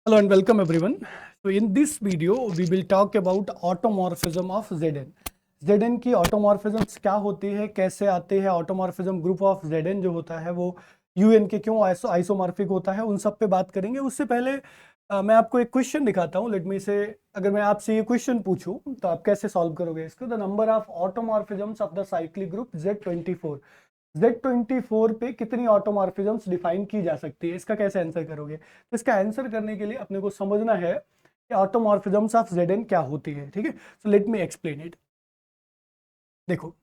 Hello and welcome everyone. So in this video we will talk about automorphism of Zn. Zn की automorphisms क्या होती है, कैसे आते हैं, automorphism group of Zn जो होता है वो Un के क्यों आइसोमॉर्फिक होता है, उन सब पे बात करेंगे। उससे पहले मैं आपको एक क्वेश्चन दिखाता हूँ। लेट मी से, अगर मैं आपसे ये क्वेश्चन पूछूं तो आप कैसे सॉल्व करोगे इसको। The number of automorphisms of the cyclic group Z24, Z24 पे कितनी ऑटोमॉर्फिजम्स डिफाइन की जा सकती है, इसका कैसे आंसर करोगे। तो इसका आंसर करने के लिए अपने को समझना है कि ऑटोमॉर्फिजम्स ऑफ Zn क्या होती है। ठीक है, so let me explain it. देखो,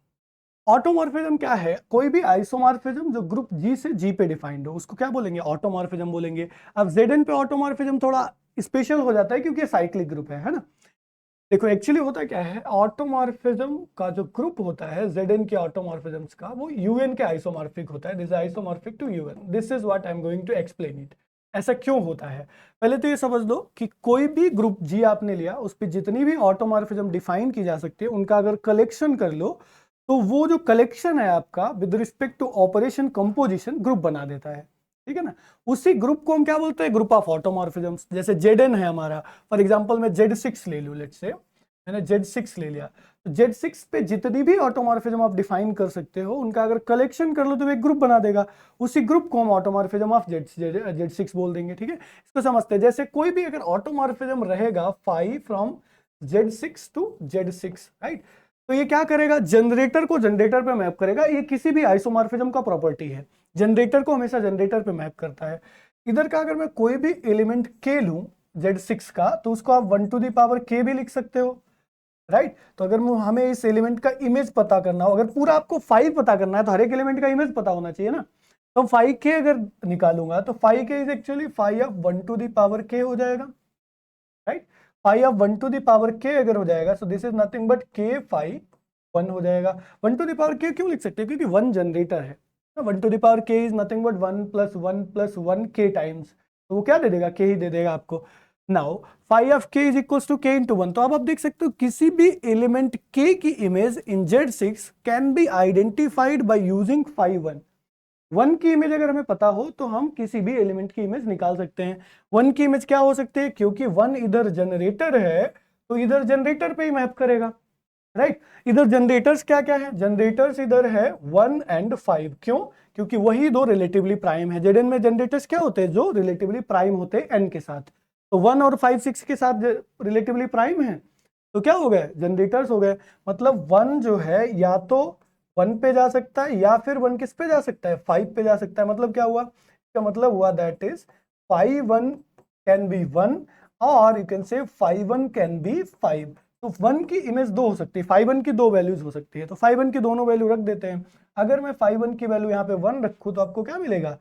ऑटोमॉर्फिज्म क्या है? कोई भी आइसोमॉर्फिज्म जो ग्रुप जी से जी पे डिफाइंड हो उसको क्या बोलेंगे? ऑटोमॉर्फिज्म बोलेंगे। अब Zn पे ऑटोमॉर्फिज्म थोड़ा स्पेशल हो जाता है क्योंकि ये साइक्लिक ग्रुप है ना। देखो एक्चुअली होता क्या है, ऑटोमॉर्फिज्म का जो ग्रुप होता है Zn के ऑटोमॉर्फिज्म्स का, वो Un के आइसोमॉर्फिक होता है। This is isomorphic to Un। This is what I am going to explain it. ऐसा क्यों होता है, पहले तो ये समझ लो कि कोई भी ग्रुप जी आपने लिया, उस पर जितनी भी ऑटोमॉर्फिज्म डिफाइन की जा सकती है उनका अगर कलेक्शन कर लो तो वो जो कलेक्शन है आपका with respect to operation composition group बना देता है। ठीक है ना। उसी ग्रुप को हम क्या बोलते हैं? Group of automorphisms. जैसे Zn है हमारा, फॉर एग्जांपल मैं Z6 ले लूं, लेट्स से मैंने Z6 ले लिया, तो Z6 पे जितनी भी ऑटोमॉर्फिज्म आप डिफाइन कर सकते हो उनका अगर कलेक्शन कर लो तो एक ग्रुप बना देगा। उसी ग्रुप को हम ऑटोमॉर्फिज्म ऑफ Z6 बोल देंगे। ठीक है, इसको समझते हैं। जैसे कोई भी अगर ऑटोमॉर्फिज्म रहेगा phi from Z6 to Z6, right, तो ये क्या करेगा? जनरेटर को जनरेटर पे मैप करेगा। ये किसी भी आइसोमॉर्फिज्म का प्रॉपर्टी है, जनरेटर को हमेशा जनरेटर पे मैप करता है। इधर का अगर मैं कोई भी एलिमेंट k लूं Z6 का, तो उसको आप 1 टू द पावर k भी लिख सकते हो, राइट। तो अगर हमें इस एलिमेंट का इमेज पता करना हो, अगर पूरा आपको 5 पता करना है तो हर एक एलिमेंट का इमेज पता होना चाहिए ना। तो 5k अगर निकालूंगा तो 5k is actually 5 of 1 to the power k हो जाएगा, right. 5 of 1 to the power k अगर हो जाएगा, so this is nothing but k 5 1 हो जाएगा। 1 टू द पावर k क्यों लिख सकते हैं? क्योंकि 1 जनरेटर है। 1 to the power k is nothing but 1 plus 1 plus 1 k times, तो वो क्या दे देगा? k ही दे देगा आपको। Now 5 of k is equals to k into 1। तो अब आप देख सकते हो किसी भी एलिमेंट k की image in Z6 can be identified by using 5 1। 1 की इमेज अगर हमें पता हो तो हम किसी भी एलिमेंट की इमेज निकाल सकते हैं। 1 की इमेज क्या हो सकती है? क्योंकि 1 इधर जनरेटर है तो इधर जनरेटर पे ही मैप करेगा, राइट। इधर जनरेटर्स क्या क्या है? जनरेटर्स इधर है 1 एंड 5। क्यों? क्योंकि वही दो रिलेटिवली प्राइम है। Zn में जनरेटर्स क्या होते हैं? जो रिलेटिवली प्राइम होते हैं n के साथ। तो 1 और 5 6 के साथ रिलेटिवली प्राइम है, तो क्या हो गए? जनरेटर्स हो गए। मतलब 1 जो है या तो 1 पे जा सकता है या फिर 1 किस पे जा सकता है? 5 पे जा सकता है। मतलब क्या हुआ? इसका मतलब हुआ दैट इज 5 1 कैन बी 1 और you can say 5 1 can be 5। तो 1 की इमेज दो हो सकती है, 5 1 की दो वैल्यूज हो सकती है। तो 5 1 की दोनों वैल्यू रख देते हैं। अगर मैं 5 1 की वैल्यू यहाँ पे 1 रखूं तो आपको क्या मिलेगा?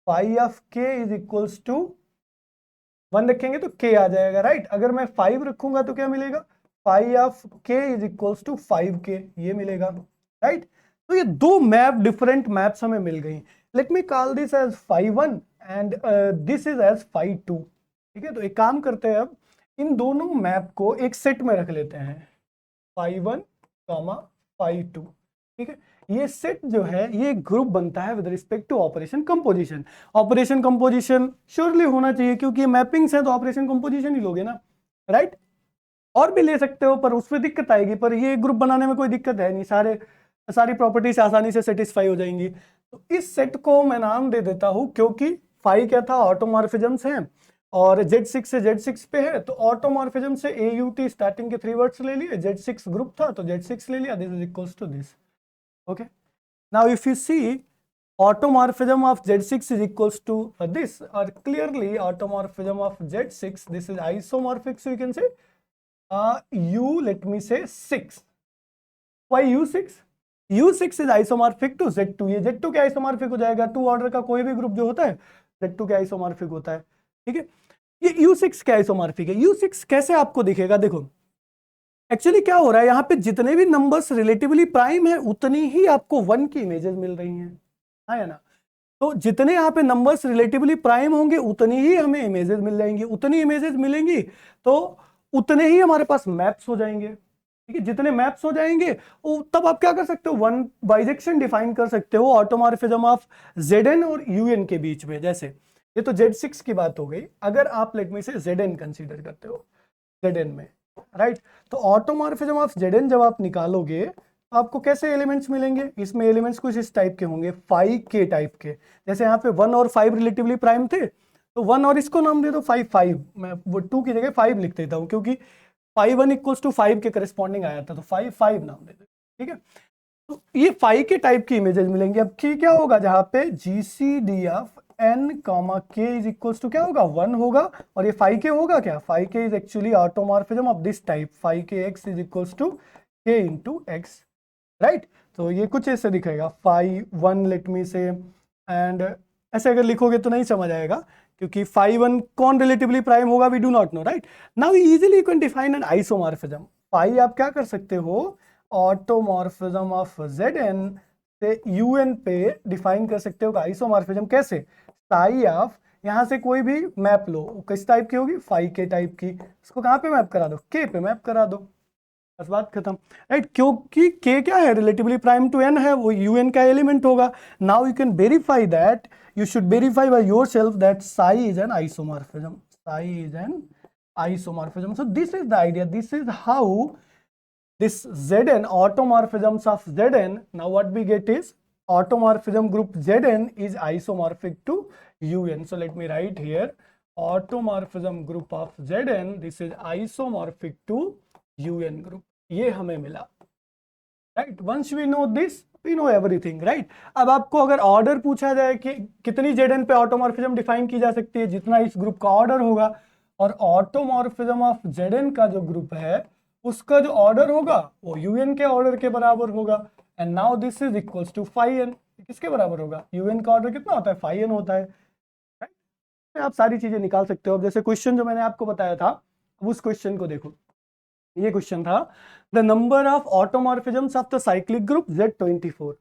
5 of k is equals to 1 रखेंगे तो k आ जाएगा, राइट। अगर मैं 5 रखूंगा तो क्या मिलेगा? 5 of k is equals to 5k, ये मिलेगा, राइट। तो ये दो मैप, डिफरेंट मैप्स हमें मिल गई। Let me call this as 5 1 and this is as 5 2। ठीक है, तो एक काम करते हैं, अब इन दोनों मैप को एक सेट में रख लेते हैं, 5 1 5 2। ठीक है, ये सेट जो है ये ग्रुप बनता है with respect to operation composition. Operation composition surely होना चाहिए क्योंकि मैपिंग्स है तो ऑपरेशन कंपोजिशन ही लोगे ना, राइट। और भी ले सकते हो पर उसमें दिक्कत आएगी, पर ये ग्रुप बनाने में कोई दिक्कत है नहीं, सारी प्रॉपर्टीज आसानी से सेटिस्फाई हो जाएंगी। तो इस सेट को मैं नाम दे देता हूं, क्योंकि 5 क्या था? ऑटोमॉर्फिजम्स हैं और Z6 से Z6 पे है, तो ऑटोमॉर्फिज्म से AUT स्टार्टिंग के 3 वर्ड्स ले लिए। Z6 ग्रुप था तो Z6 ले लिया। This is equals to this. Okay, now if you see automorphism of Z6 is equals to this, or clearly automorphism of Z6, this is isomorphic, so you can say let me say 6. Why U6? U6 is isomorphic to Z2। ये Z2 के isomorphic हो जाएगा। 2 order का कोई भी group जो होता है Z2 के isomorphic होता है। ठीक है, ये U6 क्या isomorphic है? U6 कैसे आपको दिखेगा? देखो एक्चुअली क्या हो रहा है, यहाँ पे जितने भी नंबर्स रिलेटिवली प्राइम है उतनी ही आपको 1 की इमेजेस मिल रही हैं, है ना। तो जितने यहाँ पे नंबर्स रिलेटिवली प्राइम होंगे उतनी ही हमें इमेजेस मिल जाएंगी, उतनी इमेजेस मिलेंगी तो उतने ही हमारे पास मैप्स हो जाएंगे। ठीक है, जितने मैप्स हो जाएंगे तब आप क्या कर सकते हो? वन बाइजेक्शन डिफाइन कर सकते हो ऑटोमॉर्फिज्म ऑफ Zn और Un के बीच में। जैसे ये तो Z6 की बात हो गई। अगर आप लेट मी से Zn कंसीडर करते हो, Zn में, राइट, तो ऑटोमॉर्फिज्म ऑफ Zn जब आप निकालोगे तो आपको कैसे एलिमेंट्स मिलेंगे? इसमें एलिमेंट्स कुछ इस टाइप के होंगे, 5k टाइप के। जैसे यहाँ पे 1 और 5 रिलेटिवली प्राइम थे, तो 1 और इसको नाम दे दो 5 5, मैं वो 2 की जगह 5 लिख देता हूँ क्योंकि 5 1 इक्वल्स टू 5 के करस्पॉन्डिंग आया था, तो 5 5 नाम दे दो, ठीक है। तो ये 5 के टाइप की इमेजेस मिलेंगी। अब की क्या होगा, जहां पे GCD n k is equals to क्या होगा, 1 होगा, और ये 5k होगा क्या, 5k is actually automorphism of this type, 5kx is equals to k into x, right. तो ये कुछ ऐसे दिखेगा 5 1 लेट मी से, एंड ऐसे अगर लिखोगे तो नहीं समझ आएगा क्योंकि 5 1 कौन रिलेटिवली प्राइम होगा, we do not know, right. Now easily you can define an isomorphism. 5 आप क्या कर सकते हो, ऑटोमॉर्फिज्म ऑफ Zn से Un पे डिफाइन कर सकते हो आइसोमॉर्फिज्म। कैसे, साई ऑफ, यहां से कोई भी मैप लो, किस टाइप की होगी, 5k टाइप की, इसको कहां पे मैप करा दो, k पे मैप करा दो, बस बात खत्म, राइट। क्योंकि k क्या है, रिलेटिवली प्राइम टू n है, वो Un का एलिमेंट होगा। Now you can verify that, you should verify by yourself that psi is an isomorphism. Psi is an isomorphism. So this is the idea. This is how this Zn, automorphisms of Zn. Now what we get is automorphism group Zn is isomorphic to Un. So let me write here automorphism group of Zn. This is isomorphic to Un group. ये हमें मिला, right. Once we know this we know everything, right. अब आपको अगर order पूछा जाए कि कितनी Zn पे ऑटोमॉर्फिज्म डिफाइन की जा सकती है, जितना इस ग्रुप का ऑर्डर होगा, और ऑटोमॉर्फिज्म ऑफ Zn का जो ग्रुप है उसका जो ऑर्डर होगा वो Un के ऑर्डर के बराबर होगा। And now this is equals to phi n, किसके बराबर होगा, Un का ऑर्डर कितना होता है, phi n होता है, राइट। आप सारी चीजें निकाल सकते हो। अब जैसे क्वेश्चन जो मैंने आपको बताया था, उस क्वेश्चन को देखो, ये क्वेश्चन था the number of automorphisms of the cyclic group Z24।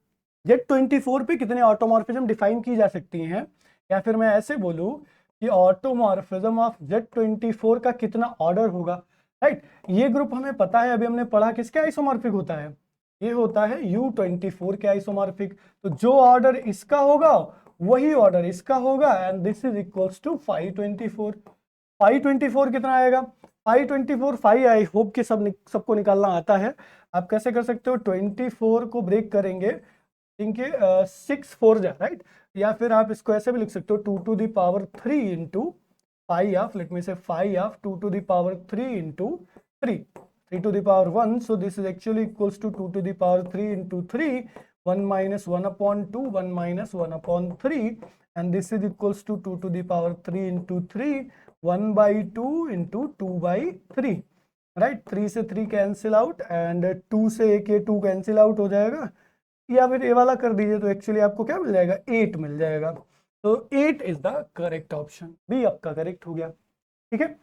Z24 पे कितने ऑटोमॉर्फिज्म डिफाइन की जा सकती हैं, या फिर मैं ऐसे बोलूं कि ऑटोमॉर्फिज्म ऑफ Z24 का कितना ऑर्डर होगा, राइट। ये ग्रुप हमें पता है, अभी हमने पढ़ा किसके आइसोमॉर्फिक होता है, ये होता है U24 के आइसोमॉर्फिक। तो जो ऑर्डर इसका होगा वही ऑर्डर इसका होगा, and this is equals to 524। 524 कितना आएगा, 524 5, आई होप कि सबको निकालना आता है। आप कैसे कर सकते हो, 24 को ब्रेक करेंगे, इनके 6 4 जा, राइट। या फिर आप इसको ऐसे भी लिख सकते हो 2 to the power 3 into 5 of, let me say 5 of 2 to the power 3 into 3 to the power 1। So this is actually equals to 2 to the power 3 into 3, 1 minus 1 upon 2, 1 minus 1 upon 3, and this is equals to 2 to the power 3 into 3, 1 by 2 into 2 by 3, right. 3 से 3 cancel out, and 2 से एक ये 2 cancel out हो जाएगा, या फिर ये वाला कर दीजिए तो एक्चुअली आपको क्या मिल जाएगा, 8 मिल जाएगा। तो 8 is the correct option, B आपका करेक्ट हो गया, ठीक है।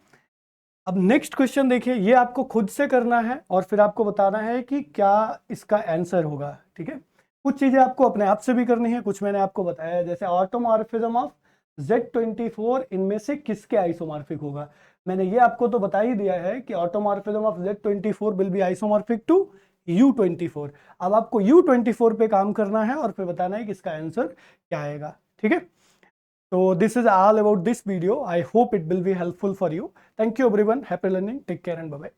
अब नेक्स्ट क्वेश्चन देखिए, ये आपको खुद से करना है और फिर आपको बताना है कि क्या इसका आंसर होगा, ठीक है। कुछ चीजें आपको अपने आप से भी करनी है, कुछ मैंने आपको बताया, जैसे ऑटोमॉर्फिज्म ऑफ Z24 इनमें से किसके आइसोमॉर्फिक होगा। मैंने ये आपको तो बता ही दिया है कि automorphism of Z24 will be isomorphic to U24। अब आपको U24 पे काम करना है और फिर बताना है कि इसका आंसर क्या आएगा, ठीक है। So this is all about this video. I hope it will be helpful for you. Thank you everyone. Happy learning. Take care and bye bye.